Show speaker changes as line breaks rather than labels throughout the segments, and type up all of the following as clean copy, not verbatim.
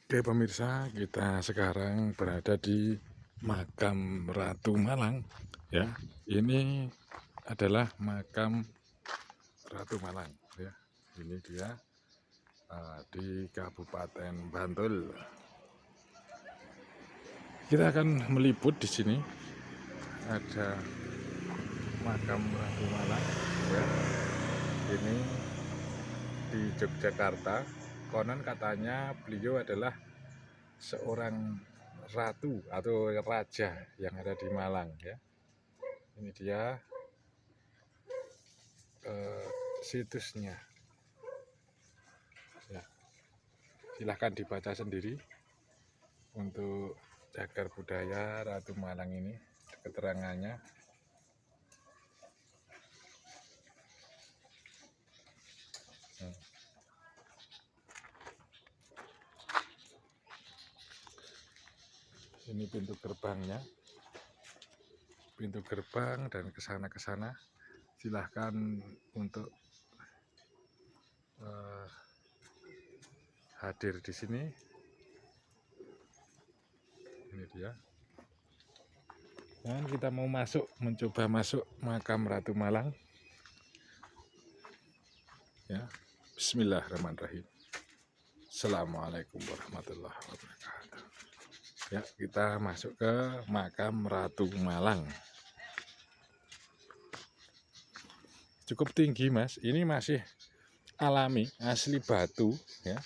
Oke pemirsa, kita sekarang berada di makam Ratu Malang ya. Ini adalah makam Ratu Malang ya. Ini dia di Kabupaten Bantul. Kita akan meliput di sini. Ada makam Ratu Malang ya. Ini di Yogyakarta. Konon katanya beliau adalah seorang ratu atau raja yang ada di Malang ya. Ini dia situsnya ya. Silahkan dibaca sendiri untuk cagar budaya Ratu Malang ini, keterangannya. Ini pintu gerbangnya, pintu gerbang dan kesana silahkan untuk hadir di sini. Ini dia. Dan kita mau mencoba masuk makam Ratu Malang. Ya, Bismillahirrahmanirrahim. Assalamualaikum warahmatullahi wabarakatuh. Ya, kita masuk ke makam Ratu Malang. Cukup tinggi mas, ini masih alami, asli batu ya.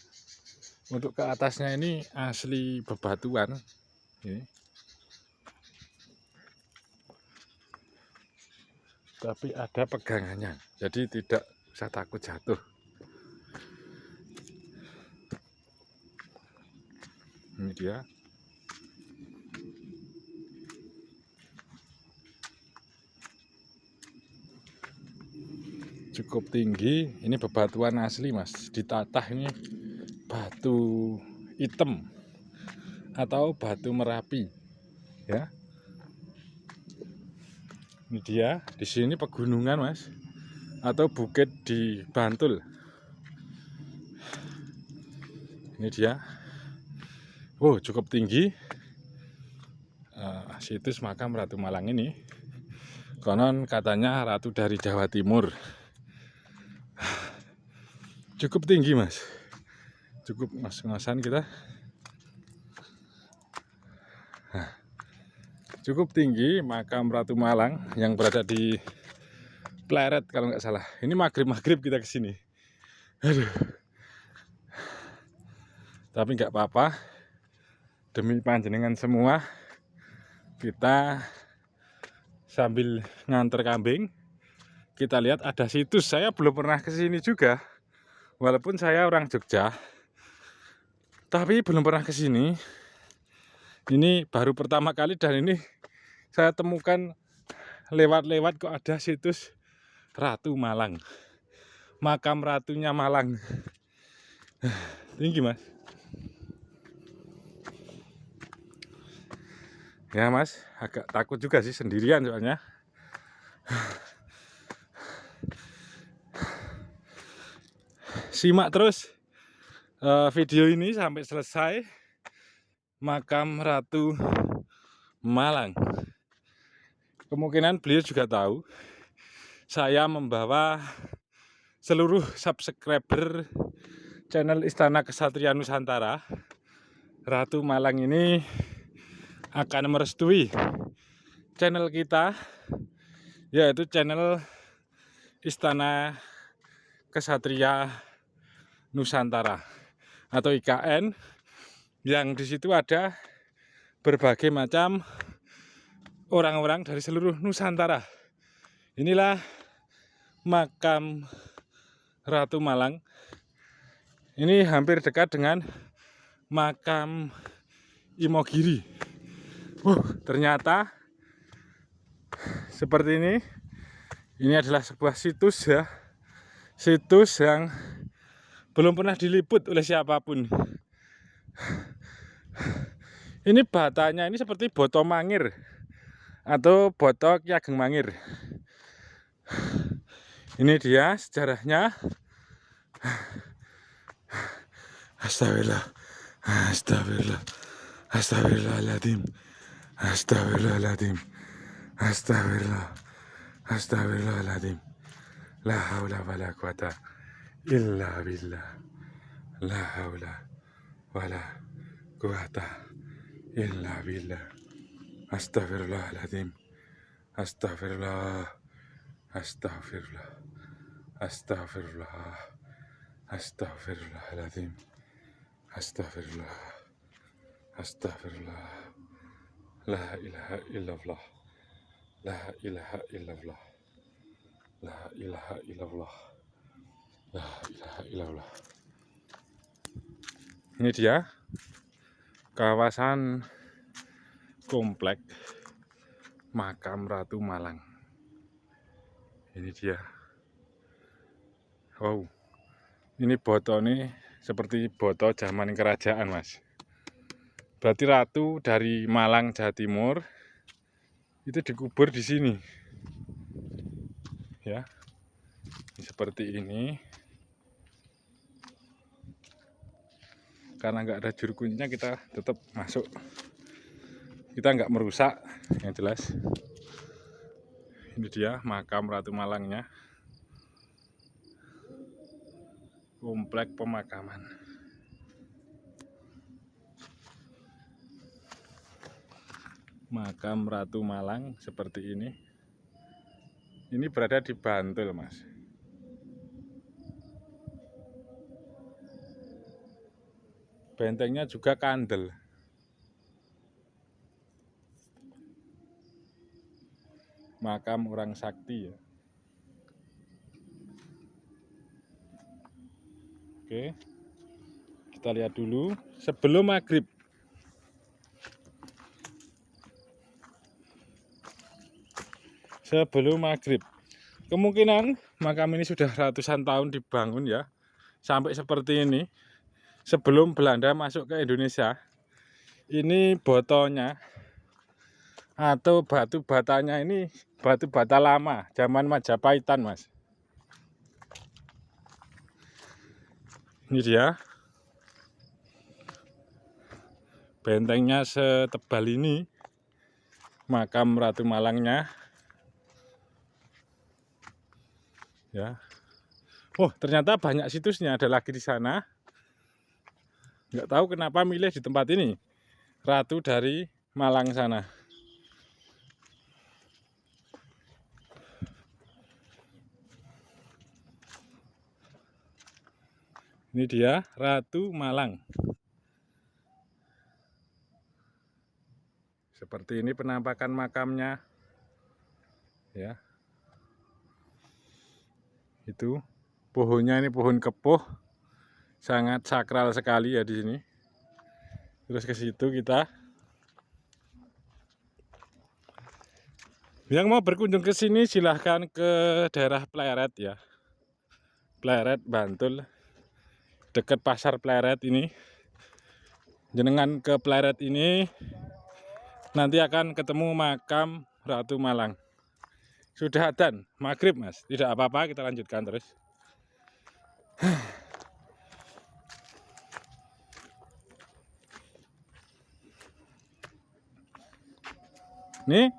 Untuk ke atasnya ini asli bebatuan ini. Tapi ada pegangannya, jadi tidak usah takut jatuh. Ini dia. Cukup tinggi, ini bebatuan asli mas, ditatah ini batu hitam atau batu Merapi ya. Ini dia, di sini pegunungan mas, atau bukit di Bantul. Ini dia. Wow, cukup tinggi. Situs makam Ratu Malang ini konon katanya ratu dari Jawa Timur. Cukup tinggi mas, cukup ngos-ngosan kita. Cukup tinggi makam Ratu Malang yang berada di Pleret kalau nggak salah. Ini maghrib kita kesini. Aduh. Tapi nggak apa-apa, demi panjenengan semua kita sambil nganter kambing. Kita lihat ada situs. Saya belum pernah kesini juga. Walaupun saya orang Jogja, tapi belum pernah kesini. Ini baru pertama kali dan ini saya temukan lewat-lewat kok ada situs Ratu Malang. Makam ratunya Malang. Tinggi mas. Ya mas, agak takut juga sih sendirian soalnya. Simak terus video ini sampai selesai. Makam Ratu Malang. Kemungkinan beliau juga tahu saya membawa seluruh subscriber channel Istana Kesatria Nusantara. Ratu Malang ini akan merestui channel kita, yaitu channel Istana Kesatria Nusantara atau IKN, yang di situ ada berbagai macam orang-orang dari seluruh Nusantara. Inilah makam Ratu Malang. Ini hampir dekat dengan makam Imogiri. Ternyata seperti ini. Ini adalah sebuah situs ya. Situs yang belum pernah diliput oleh siapapun. Ini batanya ini seperti boto mangir atau boto Ki Ageng Mangir. Ini dia sejarahnya. Astagfirullah. Astagfirullah. Astagfirullahaladzim. Astagfirullahaladzim. Astagfirullah. Astagfirullahaladzim. La haula wala quwata illa billah. La haula wala quwata illa billah. Astagfirullahaladzim. Astagfirullah. Astagfirullah. Astagfirullah. Astagfirullahaladzim. Astagfirullah. Astagfirullah. La ilaha illallah. La ilaha illallah. La ilaha illallah. La ilaha illallah. Ini dia kawasan komplek makam Ratu Malang. Ini dia. Wow. Ini boto nih seperti boto zaman kerajaan, Mas. Berarti ratu dari Malang, Jawa Timur itu dikubur di sini. Ya. Seperti ini. Karena nggak ada juru kuncinya, kita tetap masuk. Kita nggak merusak, yang jelas. Ini dia makam Ratu Malangnya. Komplek pemakaman. Makam Ratu Malang seperti ini. Ini berada di Bantul, Mas. Bentengnya juga kandel. Makam orang sakti ya. Oke. Kita lihat dulu sebelum maghrib. Sebelum maghrib. Kemungkinan makam ini sudah ratusan tahun dibangun ya. Sampai seperti ini. Sebelum Belanda masuk ke Indonesia. Ini botonya atau batu batanya ini batu bata lama zaman Majapahitan, Mas. Ini dia bentengnya setebal ini, makam Ratu Malangnya ya. Oh, ternyata banyak situsnya, ada lagi di sana. Nggak tahu kenapa milih di tempat ini, ratu dari Malang sana. Ini dia Ratu Malang. Seperti ini penampakan makamnya. Ya. Itu pohonnya, ini pohon kepuh. Sangat sakral sekali ya di sini. Terus ke situ kita. Yang mau berkunjung ke sini silahkan ke daerah Pleret ya. Pleret Bantul. Dekat pasar Pleret ini. Jenengan ke Pleret ini nanti akan ketemu makam Ratu Malang. Sudah adzan maghrib, Mas. Tidak apa-apa, kita lanjutkan terus. Ini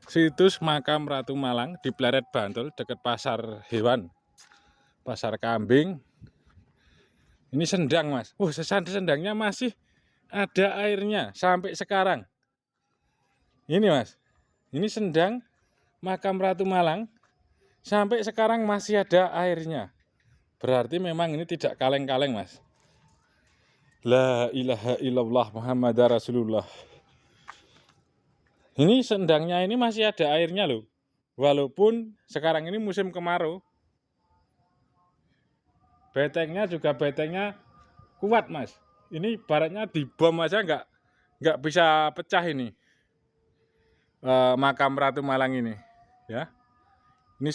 situs makam Ratu Malang di Pleret Bantul, dekat pasar hewan, pasar kambing. Ini sendang, Mas. Sendangnya masih ada airnya sampai sekarang. Ini, Mas. Ini sendang makam Ratu Malang sampai sekarang masih ada airnya. Berarti memang ini tidak kaleng-kaleng, Mas. La ilaha illallah Muhammadar Rasulullah. Ini sendangnya ini masih ada airnya loh. Walaupun sekarang ini musim kemarau. Betengnya juga betengnya kuat, Mas. Ini baratnya dibom aja nggak bisa pecah ini. Makam Ratu Malang ini, ya. Ini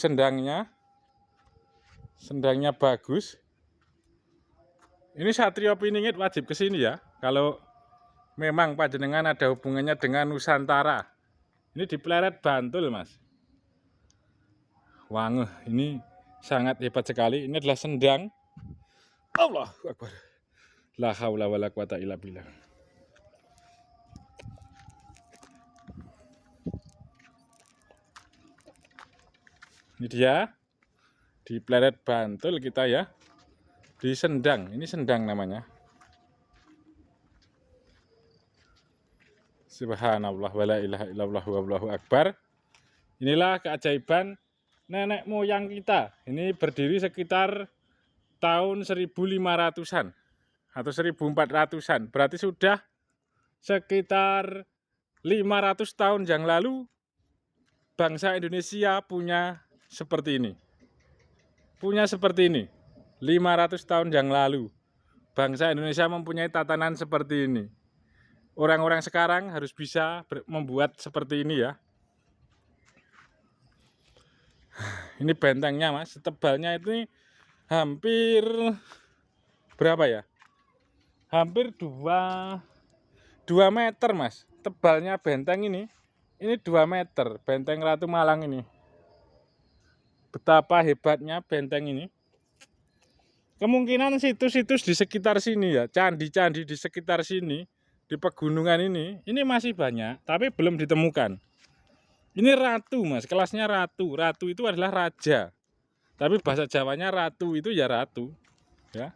sendangnya bagus. Ini Satrio Piningit wajib kesini ya. Kalau memang panjenengan ada hubungannya dengan Nusantara. Ini di Pleret Bantul, Mas. Wanguh, ini sangat hebat sekali. Ini adalah sendang. Allahu Akbar. La haula wala quwata illa billah. Ini dia di Pleret Bantul kita ya, di Sendang. Ini Sendang namanya. Subhanallah wala ilaha illallah wallahu akbar. Inilah keajaiban nenek moyang kita. Ini berdiri sekitar tahun 1500-an atau 1400-an. Berarti sudah sekitar 500 tahun yang lalu bangsa Indonesia punya seperti ini. 500 tahun yang lalu bangsa Indonesia mempunyai tatanan seperti ini. Orang-orang sekarang harus bisa membuat seperti ini ya. Ini bentengnya mas, tebalnya itu hampir berapa ya? Hampir 2 meter mas. Tebalnya benteng ini 2 meter. Benteng Ratu Malang ini. Betapa hebatnya benteng ini. Kemungkinan situs-situs di sekitar sini ya, candi-candi di sekitar sini, di pegunungan ini masih banyak, tapi belum ditemukan. Ini ratu mas, kelasnya ratu. Ratu itu adalah raja. Tapi bahasa Jawanya ratu itu ya ratu. Ya.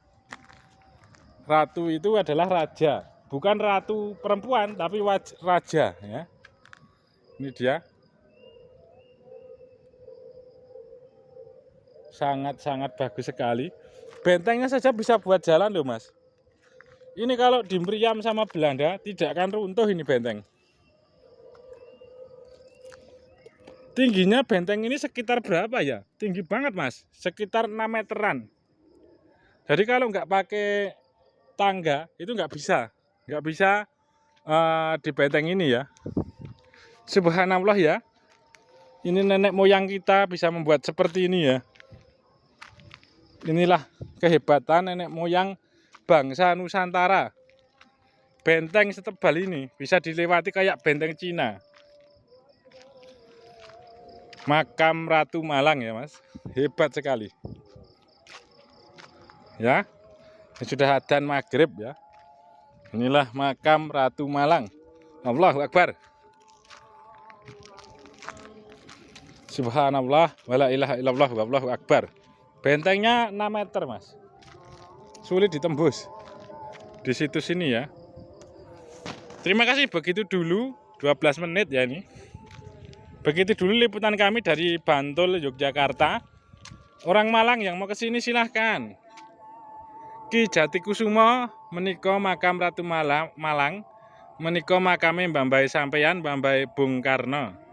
Ratu itu adalah raja. Bukan ratu perempuan, tapi raja. Ya. Ini dia. Sangat-sangat bagus sekali. Bentengnya saja bisa buat jalan loh mas. Ini kalau dimeriam sama Belanda tidak akan runtuh ini benteng. Tingginya benteng ini sekitar berapa ya? Tinggi banget mas, sekitar 6 meteran. Jadi kalau nggak pakai tangga itu nggak bisa di benteng ini ya. Subhanallah ya. Ini nenek moyang kita bisa membuat seperti ini ya. Inilah kehebatan nenek moyang bangsa Nusantara. Benteng setebal ini bisa dilewati kayak benteng Cina. Makam Ratu Malang ya mas, hebat sekali. Ya, sudah adzan maghrib ya. Inilah makam Ratu Malang. Allahu Akbar. Subhanallah wala ilaha illallah wallahu akbar. Bentengnya 6 meter mas, sulit ditembus di situs ini ya. Terima kasih, begitu dulu 12 menit ya ini. Begitu dulu liputan kami dari Bantul, Yogyakarta. Orang Malang yang mau kesini silahkan. Ki Jatikusumo menika makam Ratu Malang, menika makame Mbambai sampeyan Mbambai Bung Karno.